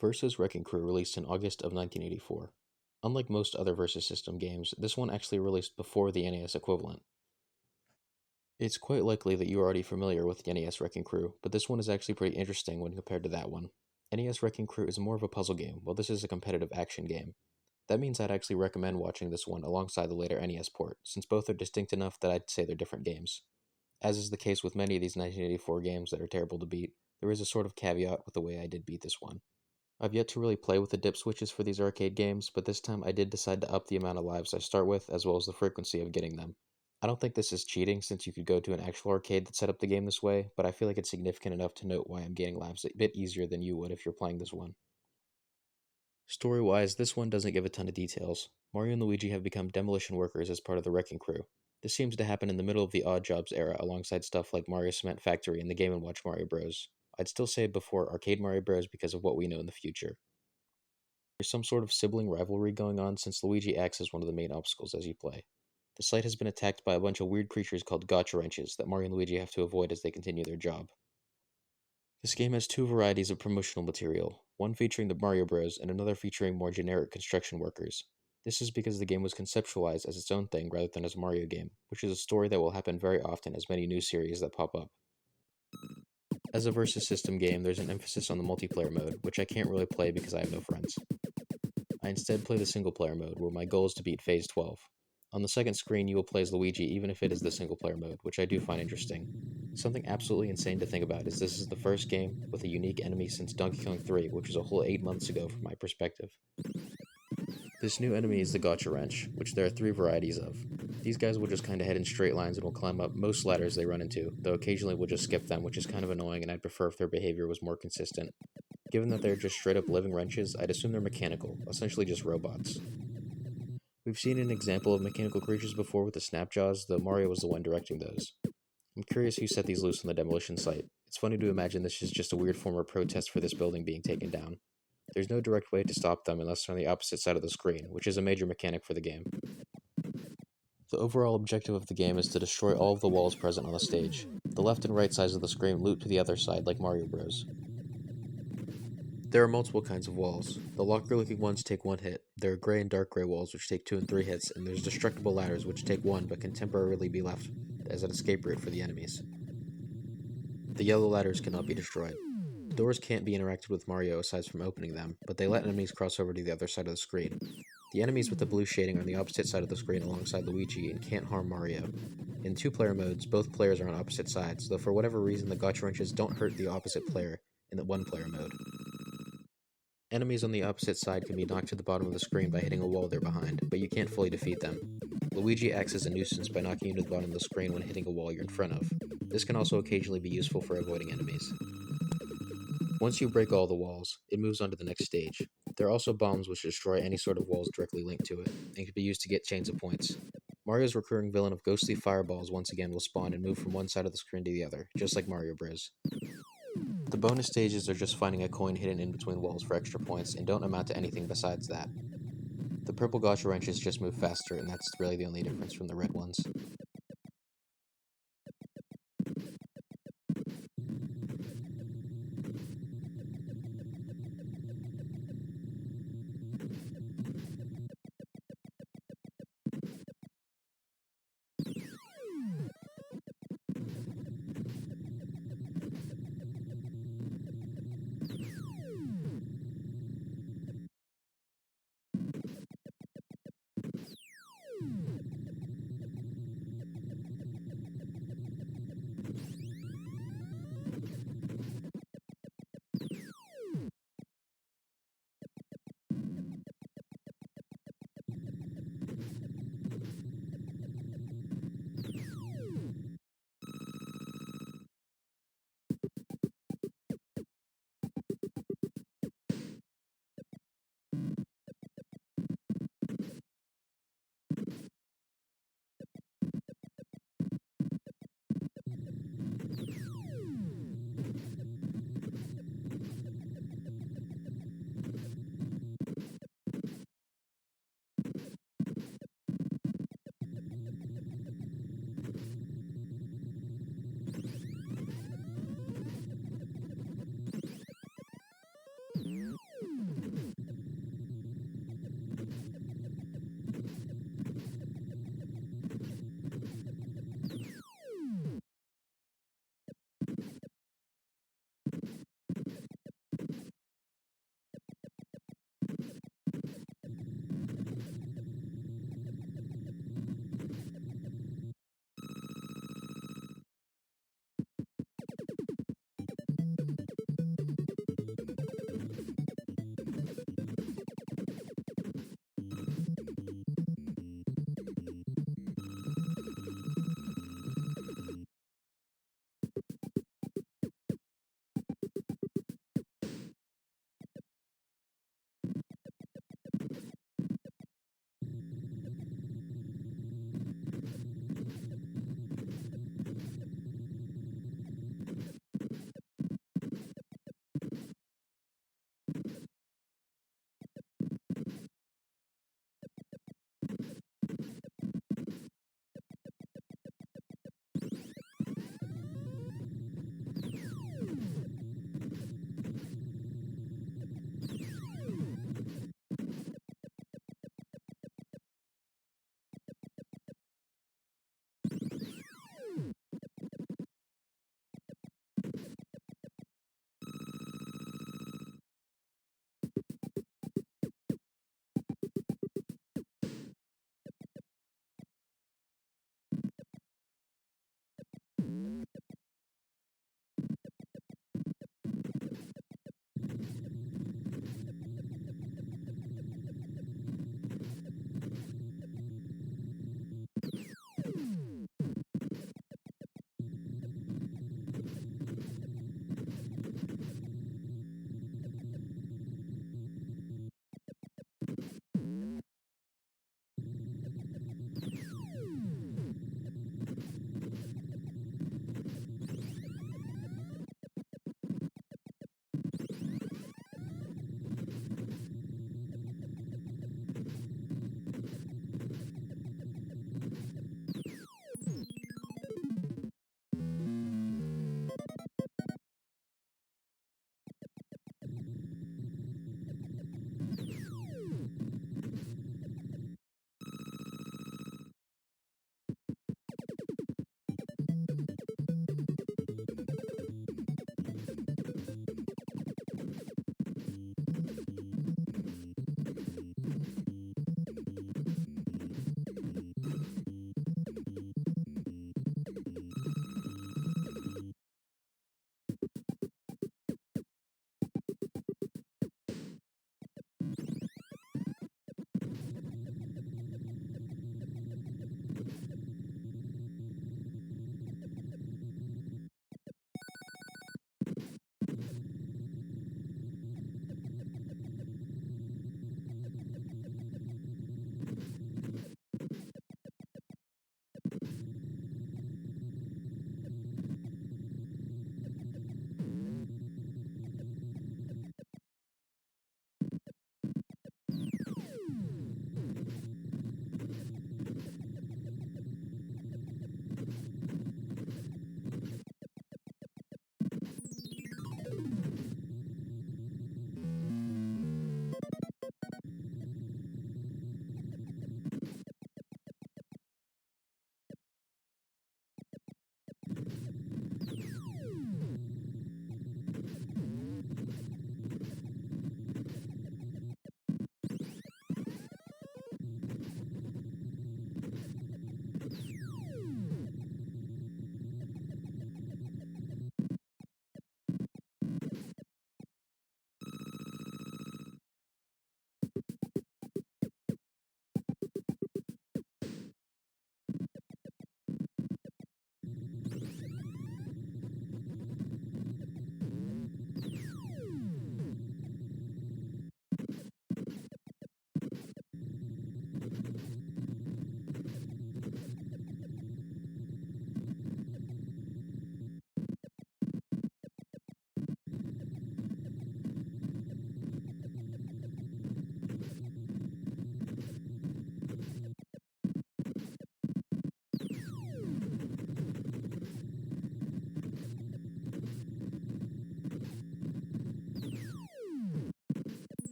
Versus Wrecking Crew released in August of 1984. Unlike most other Versus system games, this one actually released before the NES equivalent. It's quite likely that you are already familiar with the NES Wrecking Crew, but this one is actually pretty interesting when compared to that one. NES Wrecking Crew is more of a puzzle game, while this is a competitive action game. That means I'd actually recommend watching this one alongside the later NES port, since both are distinct enough that I'd say they're different games. As is the case with many of these 1984 games that are terrible to beat, there is a sort of caveat with the way I did beat this one. I've yet to really play with the dip switches for these arcade games, but this time I did decide to up the amount of lives I start with as well as the frequency of getting them. I don't think this is cheating since you could go to an actual arcade that set up the game this way, but I feel like it's significant enough to note why I'm gaining lives a bit easier than you would if you're playing this one. Story-wise, this one doesn't give a ton of details. Mario and Luigi have become demolition workers as part of the Wrecking Crew. This seems to happen in the middle of the Odd Jobs era alongside stuff like Mario Cement Factory and the Game & Watch Mario Bros. I'd still say before Arcade Mario Bros. Because of what we know in the future. There's some sort of sibling rivalry going on since Luigi acts as one of the main obstacles as you play. The site has been attacked by a bunch of weird creatures called Gotchawrenches that Mario and Luigi have to avoid as they continue their job. This game has two varieties of promotional material, one featuring the Mario Bros. And another featuring more generic construction workers. This is because the game was conceptualized as its own thing rather than as a Mario game, which is a story that will happen very often as many new series that pop up. As a versus system game, there's an emphasis on the multiplayer mode, which I can't really play because I have no friends. I instead play the single player mode, where my goal is to beat Phase 12. On the second screen, you will play as Luigi even if it is the single player mode, which I do find interesting. Something absolutely insane to think about is this is the first game with a unique enemy since Donkey Kong 3, which was a whole 8 months ago from my perspective. This new enemy is the Gotchawrench, which there are 3 varieties of. These guys will just kinda head in straight lines and will climb up most ladders they run into, though occasionally will just skip them, which is kind of annoying and I'd prefer if their behavior was more consistent. Given that they're just straight up living wrenches, I'd assume they're mechanical, essentially just robots. We've seen an example of mechanical creatures before with the Snapjaws, though Mario was the one directing those. I'm curious who set these loose on the demolition site. It's funny to imagine this is just a weird form of protest for this building being taken down. There's no direct way to stop them unless they're on the opposite side of the screen, which is a major mechanic for the game. The overall objective of the game is to destroy all of the walls present on the stage. The left and right sides of the screen loop to the other side like Mario Bros. There are multiple kinds of walls. The locker-looking ones take 1 hit, there are gray and dark gray walls which take 2 and 3 hits, and there's destructible ladders which take 1 but can temporarily be left as an escape route for the enemies. The yellow ladders cannot be destroyed. The doors can't be interacted with Mario aside from opening them, but they let enemies cross over to the other side of the screen. The enemies with the blue shading are on the opposite side of the screen alongside Luigi and can't harm Mario. In 2-player modes, both players are on opposite sides, though for whatever reason the Gotchawrenches don't hurt the opposite player in the 1-player mode. Enemies on the opposite side can be knocked to the bottom of the screen by hitting a wall they're behind, but you can't fully defeat them. Luigi acts as a nuisance by knocking you to the bottom of the screen when hitting a wall you're in front of. This can also occasionally be useful for avoiding enemies. Once you break all the walls, it moves on to the next stage. There are also bombs which destroy any sort of walls directly linked to it, and can be used to get chains of points. Mario's recurring villain of ghostly fireballs once again will spawn and move from one side of the screen to the other, just like Mario Bros. The bonus stages are just finding a coin hidden in between walls for extra points and don't amount to anything besides that. The purple Gotchawrenches just move faster, and that's really the only difference from the red ones.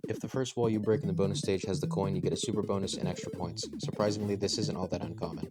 If the first wall you break in the bonus stage has the coin, you get a super bonus and extra points. Surprisingly, this isn't all that uncommon.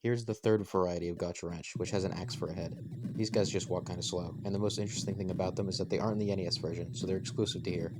Here's the third variety of Gotchawrench, which has an axe for a head. These guys just walk kinda slow, and the most interesting thing about them is that they aren't in the NES version, so they're exclusive to here.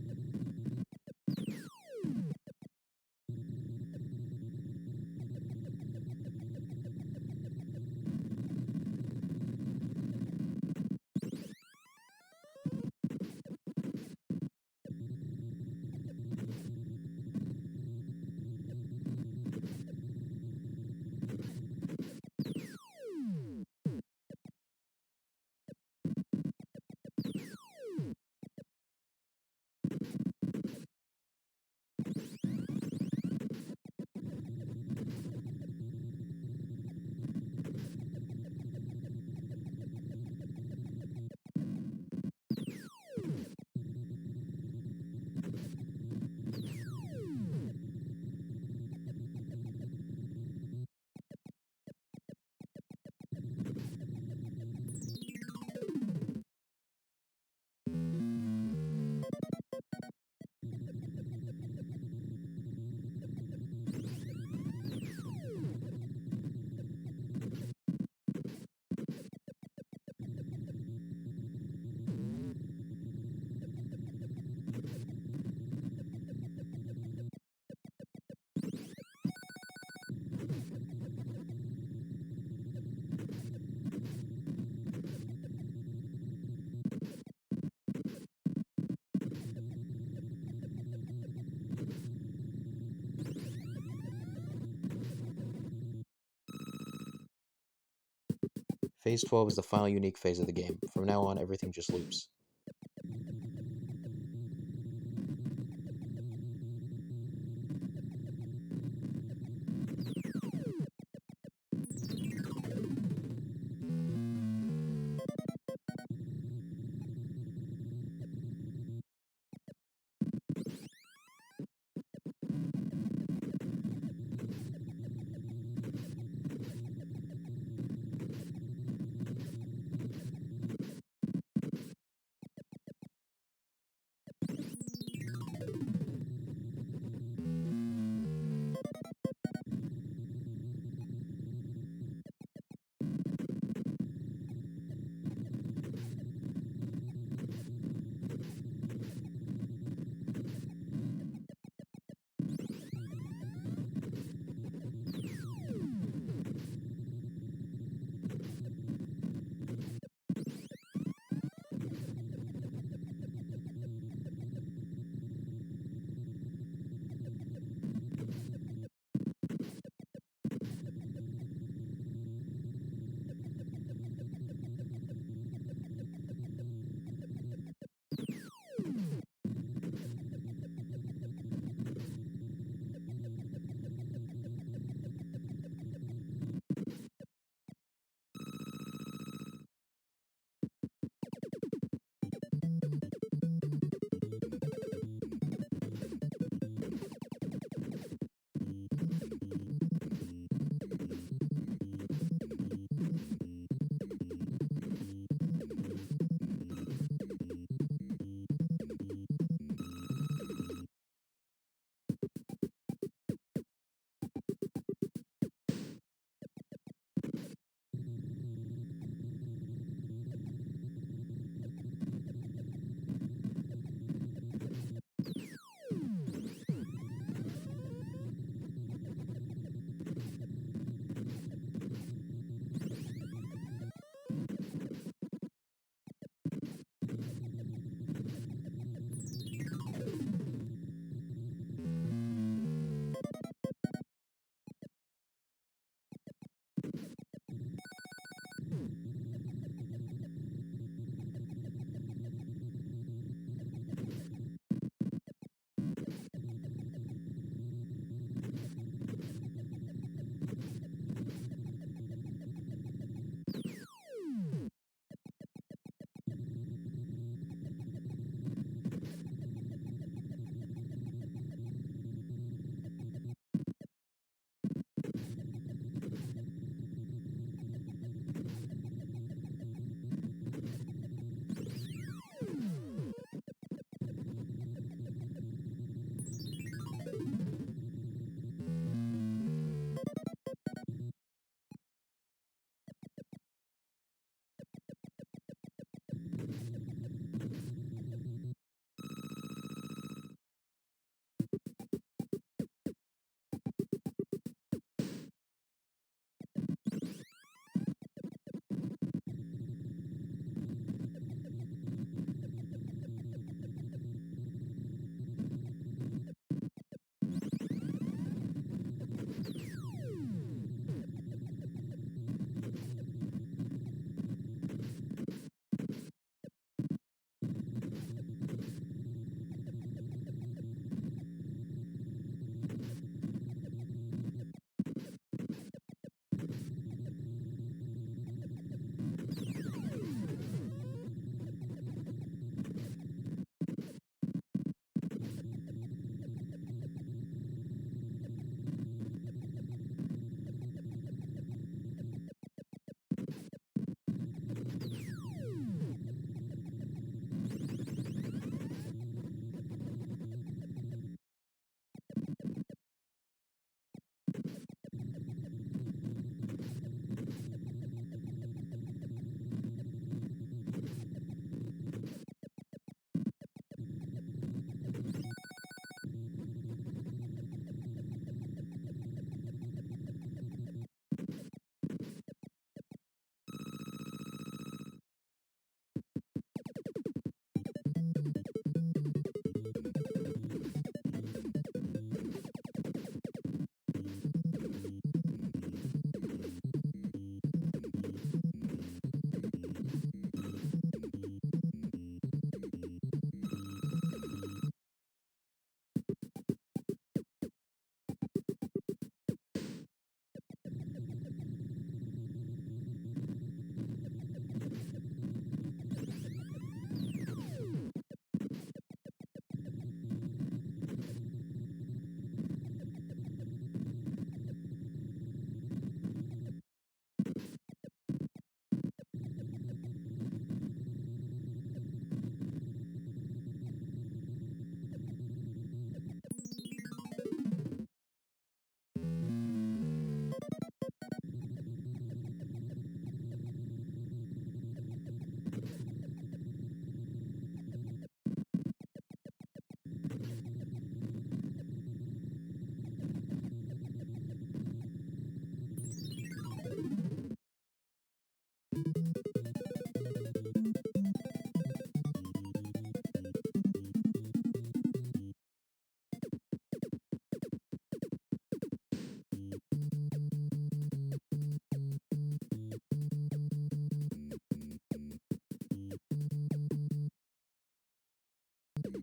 Phase 12 is the final unique phase of the game. From now on, everything just loops.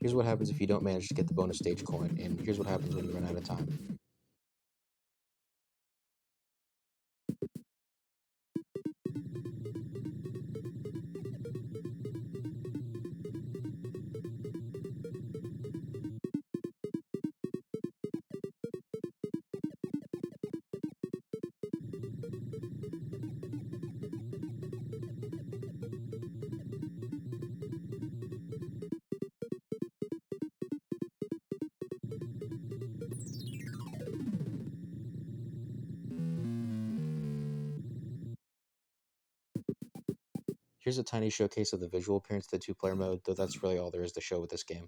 Here's what happens if you don't manage to get the bonus stage coin, and here's what happens when you run out of time. Here's a tiny showcase of the visual appearance of the two-player mode, though that's really all there is to show with this game.